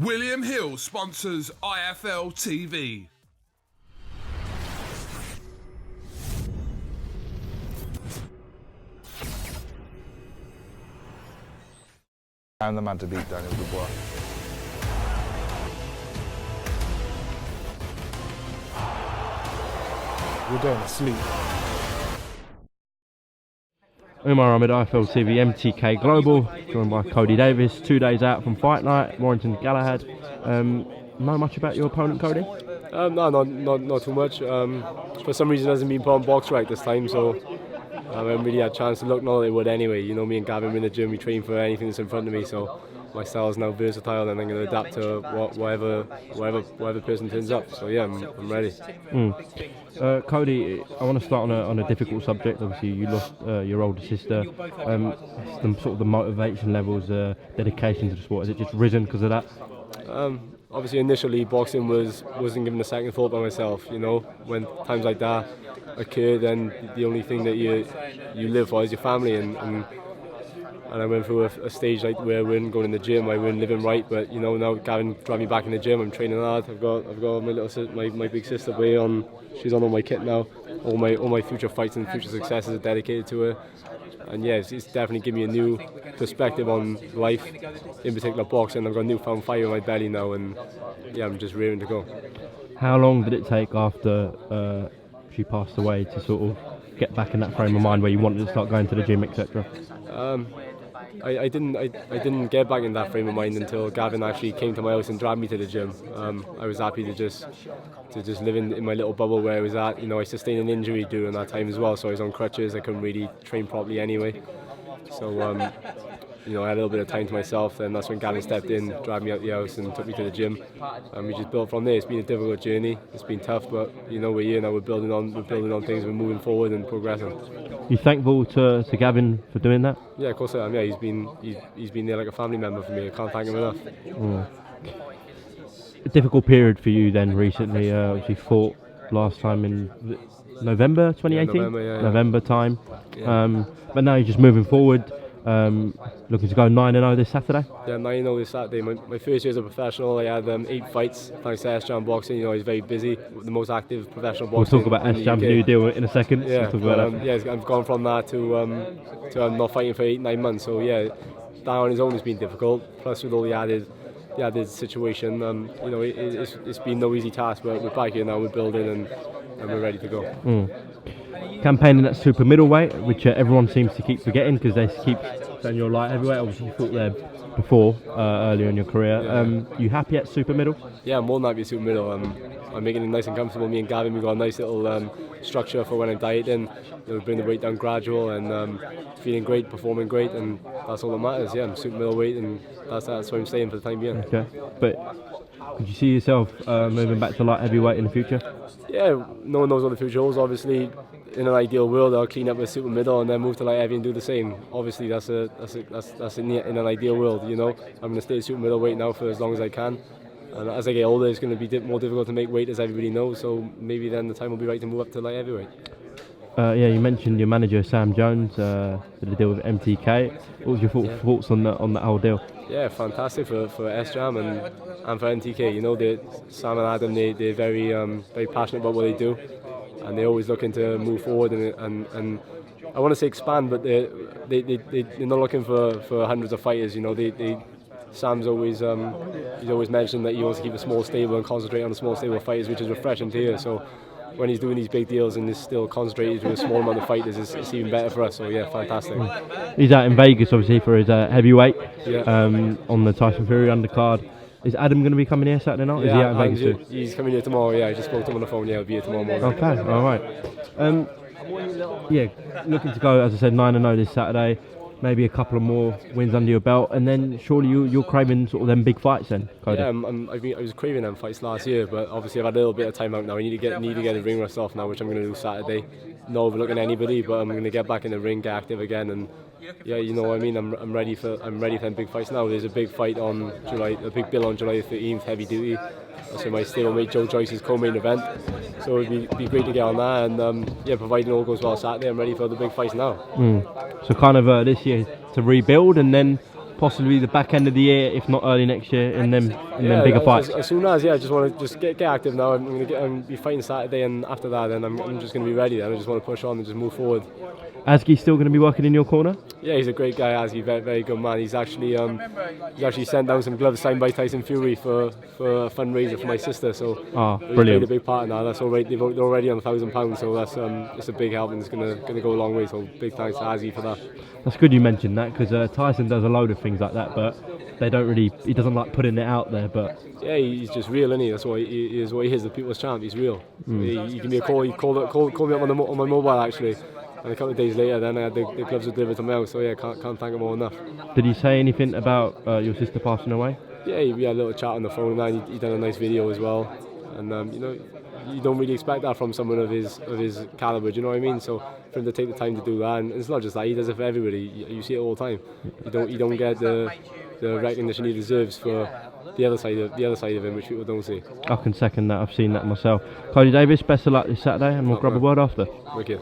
William Hill sponsors IFL TV. I'm the man to beat Daniel Dubois. We're going to sleep. UMAR AHMED, IFL TV, MTK Global, joined by Kody Davies, 2 days out from fight night, Warrington Galahad. Know much about your opponent, Kody? No, not too much. For some reason, it hasn't been put on box right this time, so I haven't really had a chance to look. Not that it would anyway. You know, me and Gavin, we're in the gym, we train for anything that's in front of me, so my style is now versatile, and I'm going to adapt to whatever person turns up. So yeah, I'm ready. Kody, I want to start on a difficult subject. Obviously, you lost your older sister. The motivation levels, dedication to the sport, has it just risen because of that? Obviously, initially, boxing wasn't given a second thought by myself. You know, when times like that occur, then the only thing that you live for is your family, and I went through a stage like where I wasn't going in the gym, I wasn't living right. But you know, now Gavin dragged me back in the gym. I'm training hard. I've got my little my big sister way on. She's on all my kit now. All my future fights and future successes are dedicated to her. And yeah, it's definitely given me a new perspective on life, in particular boxing. I've got a newfound fire in my belly now, and yeah, I'm just rearing to go. How long did it take after she passed away to sort of get back in that frame of mind where you wanted to start going to the gym, etc.? I didn't get back in that frame of mind until Gavin actually came to my house and dragged me to the gym. I was happy to just live in my little bubble where I was at. You know, I sustained an injury during that time as well, so I was on crutches. I couldn't really train properly anyway. So you know, I had a little bit of time to myself, and that's when Gavin stepped in, dragged me out the house and took me to the gym, and we just built from there. It's been a difficult journey, it's been tough, but you know, we're here now, we're building on things, we're moving forward and progressing. You thankful to Gavin for doing that? Yeah, of course I am. Yeah, he's been there like a family member for me. I can't thank him enough. A difficult period for you then recently. You fought last time in November 2018? Yeah, November time. Yeah. But now you're just moving forward. Looking to go 9-0 this Saturday? Yeah, 9-0 this Saturday. My first year as a professional, I had 8 fights thanks to SJAM Boxing. You know, he's very busy, the most active professional boxer. We'll talk about SJAM's new deal in a second. Yeah, I've gone from that to not fighting for 8-9 months. So yeah, that on his own has been difficult. Plus with all the added situation, you know, it's been no easy task. But we're back here now, we're building, and we're ready to go. Campaigning at super middleweight, which everyone seems to keep forgetting because they keep saying you're light heavyweight. Obviously, you fought there before, earlier in your career. Yeah. You happy at super middle? Yeah, I'm more than happy at super middle. I'm making it nice and comfortable. Me and Gavin, we've got a nice little structure for when I'm dieting. You know, bring the weight down gradual, and feeling great, performing great, and that's all that matters. Yeah, I'm super middleweight, and that's where I'm staying for the time being. Okay, but could you see yourself moving back to light heavyweight in the future? Yeah, no one knows what the future holds. Obviously, in an ideal world, I'll clean up with super middle and then move to light heavy and do the same. Obviously, that's in an ideal world. You know, I'm going to stay at super middleweight now for as long as I can. And as I get older, it's going to be more difficult to make weight, as everybody knows. So maybe then the time will be right to move up to light heavyweight. Yeah, you mentioned your manager Sam Jones did a deal with MTK. What was your thoughts on that whole deal? Yeah, fantastic for SJAM and for MTK. You know, Sam and Adam, they're very passionate about what they do, and they're always looking to move forward and I want to say expand, but they're not looking for hundreds of fighters. You know, Sam's always he's always mentioned that he wants to keep a small stable and concentrate on the small stable of fighters, which is refreshing to hear. So when he's doing these big deals and is still concentrated with a small amount of fighters, it's even better for us. So yeah, fantastic. He's out in Vegas obviously for his heavyweight on the Tyson Fury undercard. Is Adam going to be coming here Saturday night? Yeah, is he out in Vegas too? He's coming here tomorrow. Yeah, I just spoke to him on the phone. Yeah, he'll be here tomorrow morning. Okay, all right. Yeah, looking to go, as I said, 9-0 this Saturday. Maybe a couple of more wins under your belt, and then surely you're craving sort of them big fights then, Kody? Yeah, I was craving them fights last year, but obviously I've had a little bit of time out now. I need to get the ring rust off now, which I'm going to do Saturday. Not overlooking anybody, but I'm going to get back in the ring, get active again, and yeah, you know what I mean. I'm ready for them big fights now. There's a big fight on a big bill on July 13th, heavy duty. That's my stablemate Joe Joyce's co-main event. So it'd be great to get on that, and yeah, providing all goes well Saturday, I'm ready for the big fights now. So kind of this year to rebuild and then possibly the back end of the year, if not early next year, in them bigger fights? As soon as, I just want to get active now. I'm going to be fighting Saturday, and after that, then I'm just going to be ready. Then I just want to push on and just move forward. Asgi's still going to be working in your corner? Yeah, he's a great guy, Asgi, very, very good man. He's actually sent down some gloves signed by Tyson Fury for a fundraiser for my sister. So brilliant. He played a big part in that. That's already, they're already on £1,000, so that's it's a big help and it's going to go a long way. So big thanks to Asgi for that. That's good you mentioned that, because Tyson does a load of things like that, but he doesn't like putting it out there. But yeah, he's just real, isn't he? That's why he is what he is, the people's champ. He's real. He give me a call. He called me up on my mobile actually. And a couple of days later, then I had the gloves delivered to my house. So yeah, can't thank him all enough. Did he say anything about your sister passing away? Yeah, we had a little chat on the phone, and he done a nice video as well. And you don't really expect that from someone of his caliber. Do you know what I mean? So for him to take the time to do that, and it's not just that, he does it for everybody. You see it all the time. You don't get the recognition he deserves for the other side of him, which people don't see. I can second that. I've seen that myself. Kody Davies, best of luck this Saturday, and we'll grab a word after. Wicked.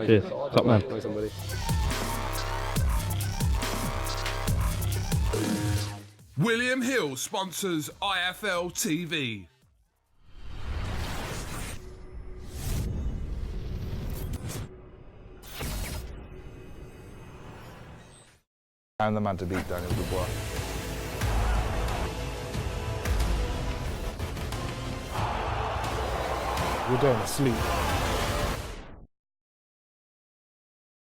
Cheers. Top man. Nice, somebody. William Hill sponsors IFL TV. I'm the man to beat Daniel Dubois. You're going to sleep.